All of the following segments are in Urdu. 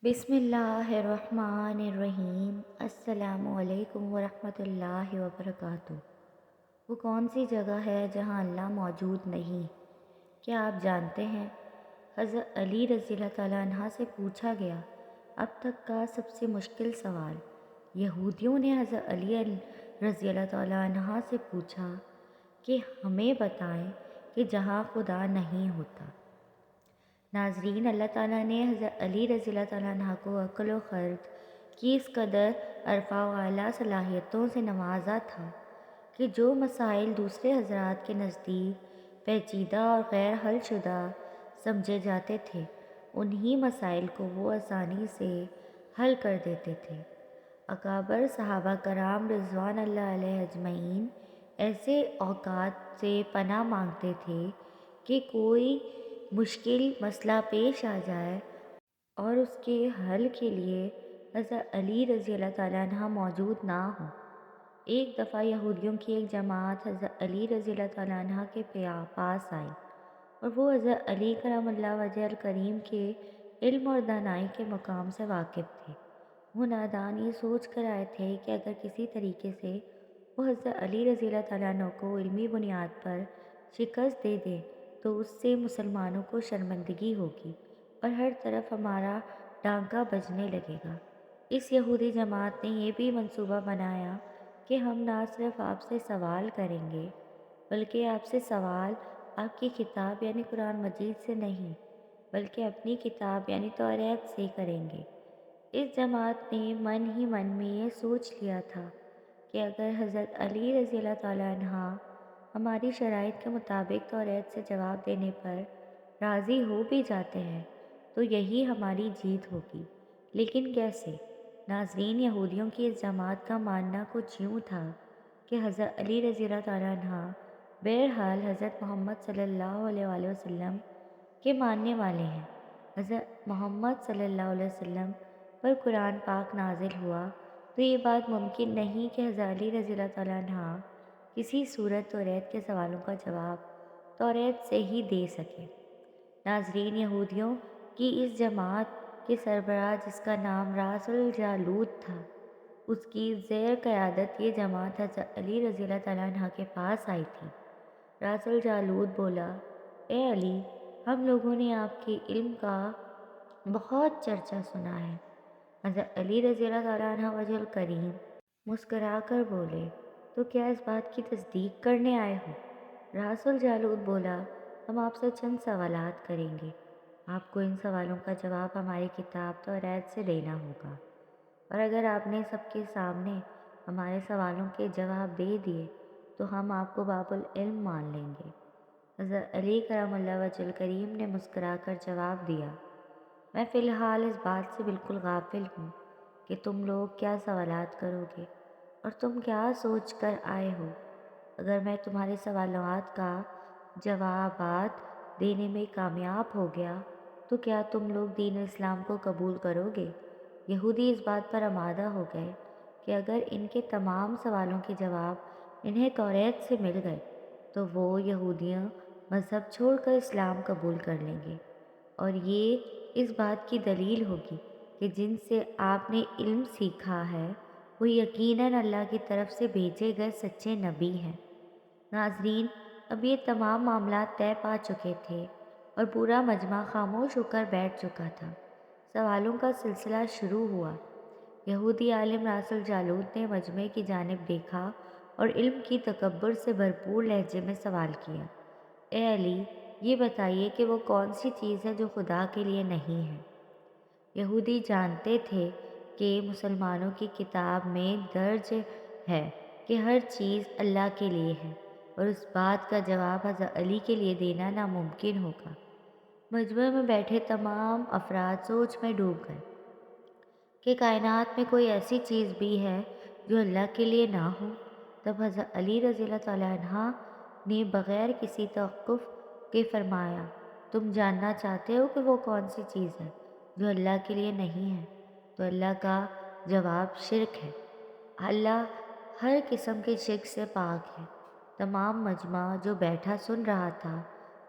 بسم اللہ الرحمن الرحیم۔ السلام علیکم ورحمۃ اللہ وبرکاتہ۔ وہ کون سی جگہ ہے جہاں اللہ موجود نہیں؟ کیا آپ جانتے ہیں؟ حضرت علی رضی اللہ تعالیٰ عنہ سے پوچھا گیا اب تک کا سب سے مشکل سوال۔ یہودیوں نے حضرت علی رضی اللہ تعالیٰ عنہ سے پوچھا کہ ہمیں بتائیں کہ جہاں خدا نہیں ہوتا۔ ناظرین، اللہ تعالیٰ نے حضرت علی رضی اللہ تعالیٰ عنہ کو عقل و خرد کی اس قدر عرفہ و اعلیٰ صلاحیتوں سے نوازا تھا کہ جو مسائل دوسرے حضرات کے نزدیک پیچیدہ اور غیر حل شدہ سمجھے جاتے تھے، انہی مسائل کو وہ آسانی سے حل کر دیتے تھے۔ اکابر صحابہ کرام رضوان اللہ علیہ اجمعین ایسے اوقات سے پناہ مانگتے تھے کہ کوئی مشکل مسئلہ پیش آ جائے اور اس کے حل کے لیے حضرت علی رضی اللہ تعالیٰ عنہ موجود نہ ہوں۔ ایک دفعہ یہودیوں کی ایک جماعت حضرت علی رضی اللہ تعالیٰ عنہ کے پاس آئی اور وہ حضرت علی کرم اللہ وجہ الکریم کے علم اور دانائی کے مقام سے واقف تھے۔ وہ نادان یہ سوچ کر آئے تھے کہ اگر کسی طریقے سے وہ حضرت علی رضی اللہ تعالیٰ عنہ کو علمی بنیاد پر شکست دے دے تو اس سے مسلمانوں کو شرمندگی ہوگی اور ہر طرف ہمارا ڈانکا بجنے لگے گا۔ اس یہودی جماعت نے یہ بھی منصوبہ بنایا کہ ہم نہ صرف آپ سے سوال کریں گے بلکہ آپ سے سوال آپ کی کتاب یعنی قرآن مجید سے نہیں بلکہ اپنی کتاب یعنی توریت سے کریں گے۔ اس جماعت نے من ہی من میں یہ سوچ لیا تھا کہ اگر حضرت علی رضی اللہ تعالیٰ عنہ ہماری شرائط کے مطابق توریت سے جواب دینے پر راضی ہو بھی جاتے ہیں تو یہی ہماری جیت ہوگی۔ لیکن کیسے؟ ناظرین، یہودیوں کی اس جماعت کا ماننا کچھ یوں تھا کہ حضرت علی رضی اللہ تعالیٰ عنہ بہرحال حضرت محمد صلی اللہ علیہ وآلہ وسلم کے ماننے والے ہیں۔ حضرت محمد صلی اللہ علیہ وسلم پر قرآن پاک نازل ہوا تو یہ بات ممکن نہیں کہ حضرت علی رضی اللہ تعالیٰ عنہ کسی صورت توریت کے سوالوں کا جواب توریت سے ہی دے سکے۔ ناظرین، یہودیوں کی اس جماعت کے سربراہ جس کا نام راس الجالوت تھا، اس کی زیر قیادت یہ جماعت حضرت علی رضی اللہ تعالیٰ عنہ کے پاس آئی تھی۔ راس الجالوت بولا، اے علی، ہم لوگوں نے آپ کے علم کا بہت چرچا سنا ہے۔ حضرت علی رضی اللہ تعالیٰ عنہ وجہ الکریم مسکرا کر بولے، تو کیا اس بات کی تصدیق کرنے آئے ہو؟ راس الجالوت بولا، ہم آپ سے چند سوالات کریں گے۔ آپ کو ان سوالوں کا جواب ہماری کتاب توریت سے دینا ہوگا، اور اگر آپ نے سب کے سامنے ہمارے سوالوں کے جواب دے دیے تو ہم آپ کو باب العلم مان لیں گے۔ حضرت علی کرم اللہ وجہ الکریم نے مسکرا کر جواب دیا، میں فی الحال اس بات سے بالکل غافل ہوں کہ تم لوگ کیا سوالات کرو گے اور تم کیا سوچ کر آئے ہو۔ اگر میں تمہارے سوالات کا جوابات دینے میں کامیاب ہو گیا تو کیا تم لوگ دین اسلام کو قبول کرو گے؟ یہودی اس بات پر آمادہ ہو گئے کہ اگر ان کے تمام سوالوں کے جواب انہیں توریت سے مل گئے تو وہ یہودیوں مذہب چھوڑ کر اسلام قبول کر لیں گے، اور یہ اس بات کی دلیل ہوگی کہ جن سے آپ نے علم سیکھا ہے وہ یقیناً اللہ کی طرف سے بھیجے گئے سچے نبی ہیں۔ ناظرین، اب یہ تمام معاملات طے پا چکے تھے اور پورا مجمع خاموش ہو کر بیٹھ چکا تھا۔ سوالوں کا سلسلہ شروع ہوا۔ یہودی عالم راس الجالوت نے مجمع کی جانب دیکھا اور علم کی تکبر سے بھرپور لہجے میں سوال کیا، اے علی، یہ بتائیے کہ وہ کون سی چیز ہے جو خدا کے لیے نہیں ہے؟ یہودی جانتے تھے کہ مسلمانوں کی کتاب میں درج ہے کہ ہر چیز اللہ کے لیے ہے اور اس بات کا جواب حضرت علی کے لیے دینا ناممکن ہوگا۔ مجمع میں بیٹھے تمام افراد سوچ میں ڈوب گئے کہ کائنات میں کوئی ایسی چیز بھی ہے جو اللہ کے لیے نہ ہو۔ تب حضرت علی رضی اللہ تعالیٰ عنہ نے بغیر کسی توقف کے فرمایا، تم جاننا چاہتے ہو کہ وہ کون سی چیز ہے جو اللہ کے لیے نہیں ہے؟ تو اللہ کا جواب شرک ہے۔ اللہ ہر قسم کے شرک سے پاک ہے۔ تمام مجمع جو بیٹھا سن رہا تھا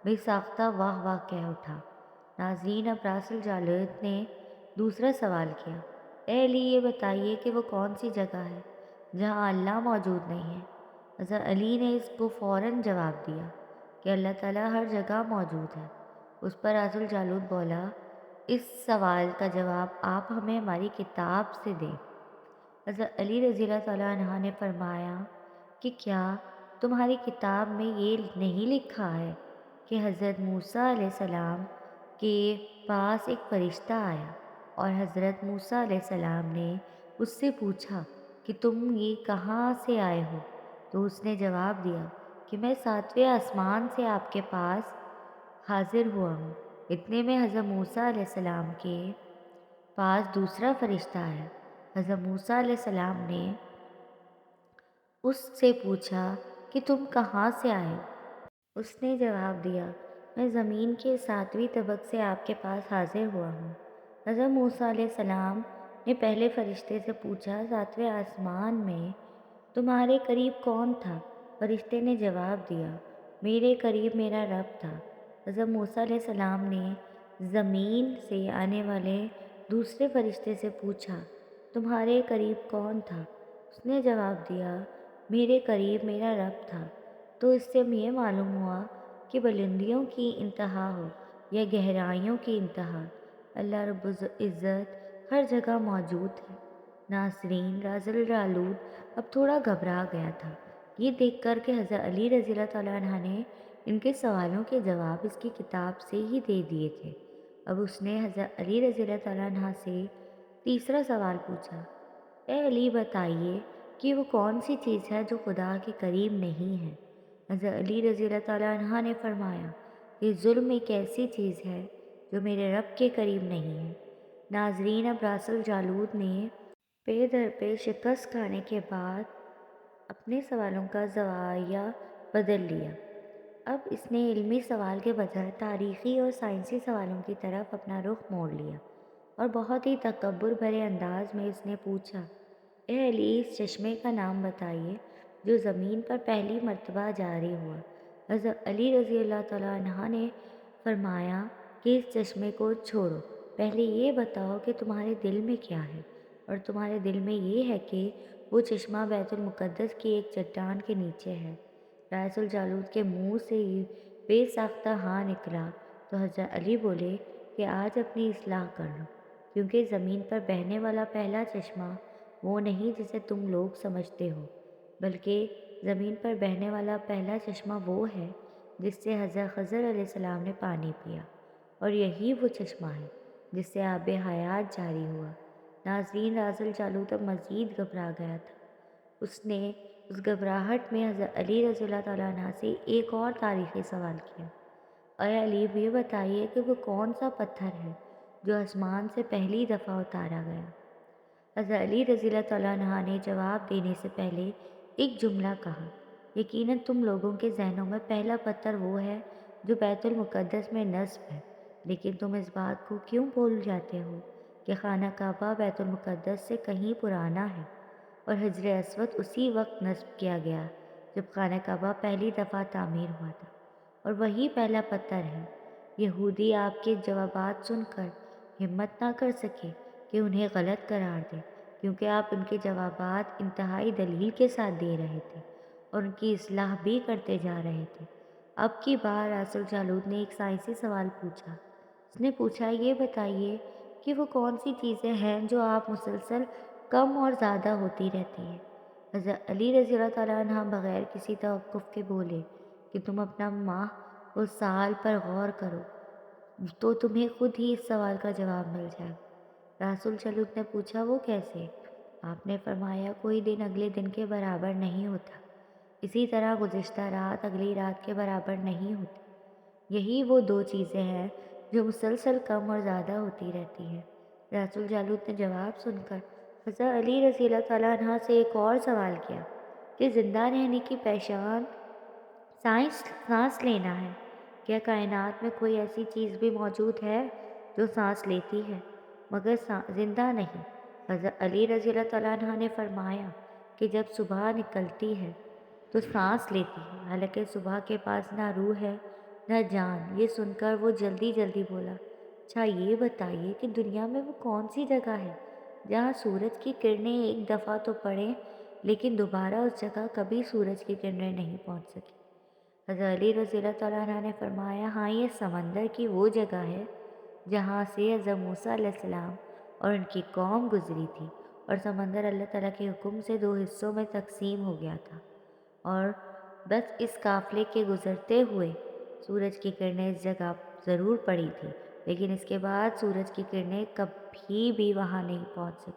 بے ساختہ واہ واہ کہہ اٹھا۔ ناظرین، اب راس الجالوت نے دوسرا سوال کیا، اے علی یہ بتائیے کہ وہ کون سی جگہ ہے جہاں اللہ موجود نہیں ہے؟ حضرت علی نے اس کو فوراً جواب دیا کہ اللہ تعالیٰ ہر جگہ موجود ہے۔ اس پر رسول جالود بولا، اس سوال کا جواب آپ ہمیں ہماری کتاب سے دیں۔ حضرت علی رضی اللہ تعالیٰ عنہ نے فرمایا کہ کیا تمہاری کتاب میں یہ نہیں لکھا ہے کہ حضرت موسیٰ علیہ السلام کے پاس ایک فرشتہ آیا اور حضرت موسیٰ علیہ السلام نے اس سے پوچھا کہ تم یہ کہاں سے آئے ہو؟ تو اس نے جواب دیا کہ میں 7ویں آسمان سے آپ کے پاس حاضر ہوا ہوں۔ اتنے میں حضرت موسیٰ علیہ السلام کے پاس دوسرا فرشتہ آیا۔ حضرت موسیٰ علیہ السلام نے اس سے پوچھا کہ تم کہاں سے آئے؟ اس نے جواب دیا، میں زمین کے 7ویں طبق سے آپ کے پاس حاضر ہوا ہوں۔ حضرت موسیٰ علیہ السلام نے پہلے فرشتے سے پوچھا، 7ویں آسمان میں تمہارے قریب کون تھا؟ فرشتے نے جواب دیا، میرے قریب میرا رب تھا۔ حضرت موسیٰ علیہ السلام نے زمین سے آنے والے دوسرے فرشتے سے پوچھا، تمہارے قریب کون تھا؟ اس نے جواب دیا، میرے قریب میرا رب تھا۔ تو اس سے یہ معلوم ہوا کہ بلندیوں کی انتہا ہو یا گہرائیوں کی انتہا، اللہ رب العزت ہر جگہ موجود ہے۔ ناظرین، رسول جالود اب تھوڑا گھبرا گیا تھا یہ دیکھ کر کہ حضرت علی رضی اللہ تعالیٰ عنہ نے ان کے سوالوں کے جواب اس کی کتاب سے ہی دے دیے تھے۔ اب اس نے حضرت علی رضی اللہ تعالیٰ عنہ سے تیسرا سوال پوچھا، اے علی بتائیے کہ وہ کون سی چیز ہے جو خدا کے قریب نہیں ہے؟ حضرت علی رضی اللہ تعالیٰ عنہ نے فرمایا کہ ظلم ایک ایسی چیز ہے جو میرے رب کے قریب نہیں ہے۔ ناظرین، اب رسول جالود نے پے در پے شکست کھانے کے بعد اپنے سوالوں کا زاویہ بدل لیا۔ اب اس نے علمی سوال کے بجائے تاریخی اور سائنسی سوالوں کی طرف اپنا رخ موڑ لیا اور بہت ہی تکبر بھرے انداز میں اس نے پوچھا، اے علی اس چشمے کا نام بتائیے جو زمین پر پہلی مرتبہ جاری ہوا۔ حضرت علی رضی اللہ تعالیٰ عنہ نے فرمایا کہ اس چشمے کو چھوڑو، پہلے یہ بتاؤ کہ تمہارے دل میں کیا ہے، اور تمہارے دل میں یہ ہے کہ وہ چشمہ بیت المقدس کی ایک چٹان کے نیچے ہے۔ رسول جالود کے منہ سے بے ساختہ ہاں نکلا تو حضرت علی بولے کہ آج اپنی اصلاح کر لو، کیونکہ زمین پر بہنے والا پہلا چشمہ وہ نہیں جسے تم لوگ سمجھتے ہو، بلکہ زمین پر بہنے والا پہلا چشمہ وہ ہے جس سے حضرت خضر علیہ السلام نے پانی پیا، اور یہی وہ چشمہ ہے جس سے آب حیات جاری ہوا۔ ناظرین، رسول جالود اب مزید گھبرا گیا تھا۔ اس نے اس گھبراہٹ میں حضرت علی رضی اللہ تعالیٰ عنہ سے ایک اور تاریخی سوال کیا، اے علی یہ بتائیے کہ وہ کون سا پتھر ہے جو آسمان سے پہلی دفعہ اتارا گیا؟ حضرت علی رضی اللہ تعالیٰ عنہ نے جواب دینے سے پہلے ایک جملہ کہا، یقیناً تم لوگوں کے ذہنوں میں پہلا پتھر وہ ہے جو بیت المقدس میں نصب ہے، لیکن تم اس بات کو کیوں بھول جاتے ہو کہ خانہ کعبہ بیت المقدس سے کہیں پرانا ہے، اور حجر اسود اسی وقت نصب کیا گیا جب خانہ کعبہ پہلی دفعہ تعمیر ہوا تھا، اور وہی پہلا پتھر ہے۔ یہودی آپ کے جوابات سن کر ہمت نہ کر سکے کہ انہیں غلط قرار دے، کیونکہ آپ ان کے جوابات انتہائی دلیل کے ساتھ دے رہے تھے اور ان کی اصلاح بھی کرتے جا رہے تھے۔ اب کی بار رسول جالود نے ایک سائنسی سوال پوچھا۔ اس نے پوچھا، یہ بتائیے کہ وہ کون سی چیزیں ہیں جو آپ مسلسل کم اور زیادہ ہوتی رہتی ہیں؟ حضرت علی رضی اللہ تعالیٰ عنہ بغیر کسی توقف کے بولے کہ تم اپنا ماہ و سال پر غور کرو تو تمہیں خود ہی اس سوال کا جواب مل جائے گا۔ رسول جالود نے پوچھا، وہ کیسے؟ آپ نے فرمایا، کوئی دن اگلے دن کے برابر نہیں ہوتا، اسی طرح گزشتہ رات اگلی رات کے برابر نہیں ہوتی۔ یہی وہ دو چیزیں ہیں جو مسلسل کم اور زیادہ ہوتی رہتی ہیں۔ رسول جالود نے جواب سن کر حضرت علی رضی اللہ تعالیٰ عنہ سے ایک اور سوال کیا کہ زندہ رہنے کی پہچان سانس لینا ہے۔ کیا کائنات میں کوئی ایسی چیز بھی موجود ہے جو سانس لیتی ہے مگر زندہ نہیں؟ حضرت علی رضی اللہ تعالیٰ عنہ نے فرمایا کہ جب صبح نکلتی ہے تو سانس لیتی ہے، حالانکہ صبح کے پاس نہ روح ہے نہ جان۔ یہ سن کر وہ جلدی جلدی بولا، اچھا یہ بتائیے کہ دنیا میں وہ کون سی جگہ ہے جہاں سورج کی کرنیں ایک دفعہ تو پڑیں لیکن دوبارہ اس جگہ کبھی سورج کی کرنیں نہیں پہنچ سکی؟ حضرت علی رضی اللہ تعالیٰ عنہ نے فرمایا، ہاں یہ سمندر کی وہ جگہ ہے جہاں سے حضرت موسیٰ علیہ السلام اور ان کی قوم گزری تھی، اور سمندر اللہ تعالیٰ کے حکم سے دو حصوں میں تقسیم ہو گیا تھا، اور بس اس قافلے کے گزرتے ہوئے سورج کی کرنیں اس جگہ ضرور پڑی تھی، لیکن اس کے بعد سورج کی کرنیں کبھی بھی وہاں نہیں پہنچ سکی۔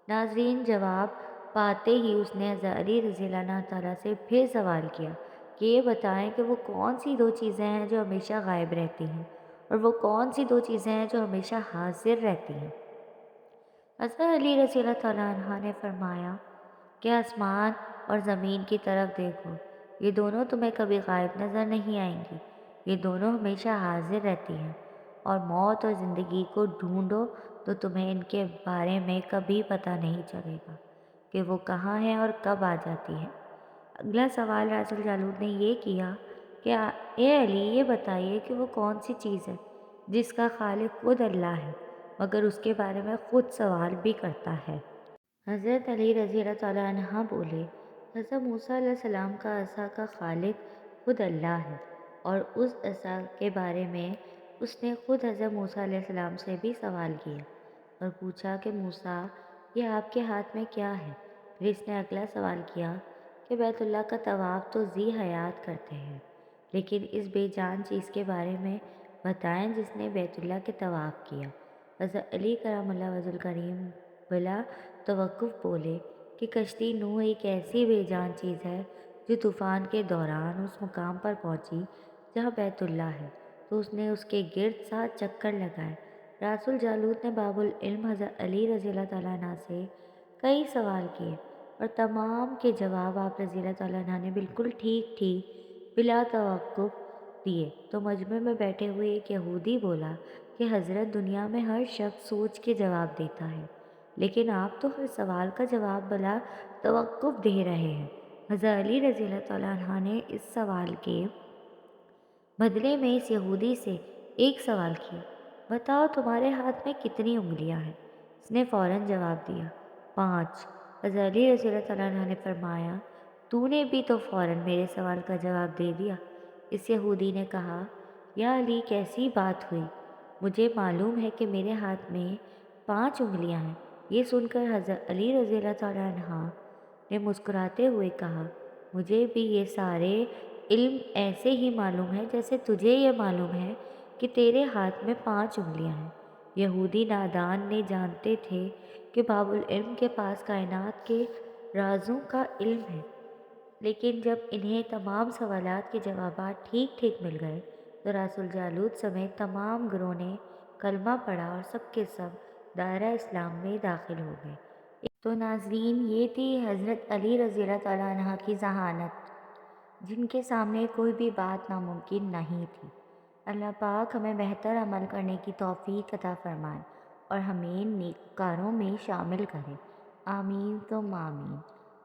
ناظرین، جواب پاتے ہی اس نے حضرت علی رضی اللہ تعالیٰ سے پھر سوال کیا کہ یہ بتائیں کہ وہ کون سی دو چیزیں ہیں جو ہمیشہ غائب رہتی ہیں، اور وہ کون سی دو چیزیں ہیں جو ہمیشہ حاضر رہتی ہیں؟ حضرت علی رضی اللہ تعالیٰ عنہ نے فرمایا کہ آسمان اور زمین کی طرف دیکھو، یہ دونوں تمہیں کبھی غائب نظر نہیں آئیں گی، یہ دونوں ہمیشہ حاضر رہتی ہیں، اور موت اور زندگی کو ڈھونڈو تو تمہیں ان کے بارے میں کبھی پتہ نہیں چلے گا کہ وہ کہاں ہیں اور کب آ جاتی ہیں۔ اگلا سوال رسول جالود نے یہ کیا کہ اے علی، یہ بتائیے کہ وہ کون سی چیز ہے جس کا خالق خود اللہ ہے مگر اس کے بارے میں خود سوال بھی کرتا ہے؟ حضرت علی رضی اللہ تعالیٰ عنہ بولے، حضرت موسیٰ علیہ السلام کا عصا کا خالق خود اللہ ہے، اور اس عصا کے بارے میں اس نے خود حضرت موسیٰ علیہ السلام سے بھی سوال کیا اور پوچھا کہ موسیٰ، یہ آپ کے ہاتھ میں کیا ہے؟ پھر اس نے اگلا سوال کیا کہ بیت اللہ کا طواف تو ذی حیات کرتے ہیں، لیکن اس بے جان چیز کے بارے میں بتائیں جس نے بیت اللہ کے طواف کیا۔ حضرت علی کرم اللہ وجہ الکریم بلا توقف بولے کہ کشتی نوح ایک ایسی بے جان چیز ہے جو طوفان کے دوران اس مقام پر پہنچی جہاں بیت اللہ ہے تو اس نے اس کے گرد 7 چکر لگائے۔ رسول جالوت نے باب العلم حضرت علی رضی اللہ تعالیٰ عنہ سے کئی سوال کیے اور تمام کے جواب آپ رضی اللہ تعالیٰ عنہ نے بالکل ٹھیک ٹھیک بلا توقف دیے تو مجمع میں بیٹھے ہوئے ایک یہودی بولا کہ حضرت، دنیا میں ہر شخص سوچ کے جواب دیتا ہے، لیکن آپ تو ہر سوال کا جواب بلا توقف دے رہے ہیں۔ حضرت علی رضی اللہ تعالیٰ عنہ نے اس سوال کے بدلے میں اس یہودی سے ایک سوال کیا، بتاؤ تمہارے ہاتھ میں کتنی انگلیاں ہیں؟ اس نے فوراً جواب دیا، 5۔ حضرت علی رضی اللہ تعالیٰ عنہ نے فرمایا، تو نے بھی تو فوراً میرے سوال کا جواب دے دیا۔ اس یہودی نے کہا، یا علی، کیسی بات ہوئی؟ مجھے معلوم ہے کہ میرے ہاتھ میں 5 انگلیاں ہیں۔ یہ سن کر حضرت علی رضی اللہ تعالیٰ عنہ نے مسکراتے ہوئے کہا، مجھے بھی یہ سارے علم ایسے ہی معلوم ہے جیسے تجھے یہ معلوم ہے کہ تیرے ہاتھ میں 5 انگلیاں ہیں۔ یہودی نادان نے جانتے تھے کہ باب العلم کے پاس کائنات کے رازوں کا علم ہے، لیکن جب انہیں تمام سوالات کے جوابات ٹھیک ٹھیک مل گئے تو رسول جالوت سمیت تمام گروہ نے کلمہ پڑھا اور سب کے سب دائرہ اسلام میں داخل ہو گئے۔ تو ناظرین، یہ تھی حضرت علی رضی اللہ تعالیٰ عنہ کی ذہانت، جن کے سامنے کوئی بھی بات ناممکن نہیں تھی۔ اللہ پاک ہمیں بہتر عمل کرنے کی توفیق عطا فرمائے اور ہمیں نیکوکاروں میں شامل کرے، آمین ثم آمین۔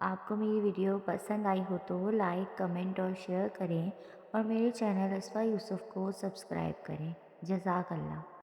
آپ کو میری ویڈیو پسند آئی ہو تو لائک، کمنٹ اور شیئر کریں، اور میرے چینل اسفا یوسف کو سبسکرائب کریں۔ جزاک اللہ۔